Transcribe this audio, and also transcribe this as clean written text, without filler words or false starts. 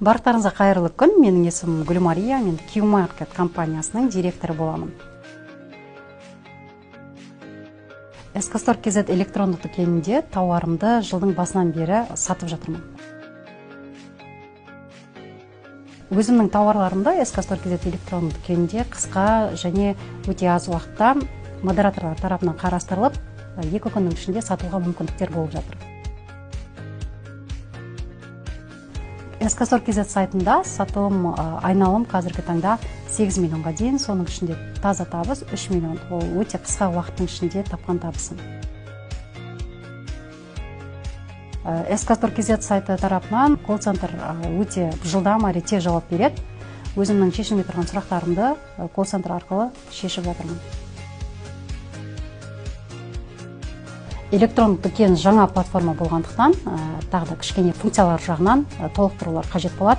Барлықтарыңызға қайырлы күн. Менің есімім Гүлмария, мен Q-Market компаниясының директоры боламын. SK Store.kz электрондық дүкенінде тауарымды жылдың басынан бері сатып жатырмын. Өзімнің тауарларымды SK Store.kz электрондық дүкенінде қысқа және өте аз уақытта модераторлар тарапынан қарастырылып, 2 күннің ішінде сатуға мүмкіндіктер болып жатыр. SK Store.kz сайтында сатылым айналым қазіргі таңда 8 миллионға дейін, соның ішінде таза табыс 3 миллион. Ол өте қысқа уақыттың ішінде тапқан табысым. SK Store.kz сайты тарапынан колл-центр өте жылдам әрі тез жауап береді. Өзімнің шешілмей тұрған сұрақтарымды колл-центр арқылы шешіп жатырмын. Электрондық дүкен жаңа платформа болғандықтан, тағы да кішкене функциялар жағынан толықтырулар қажет болады.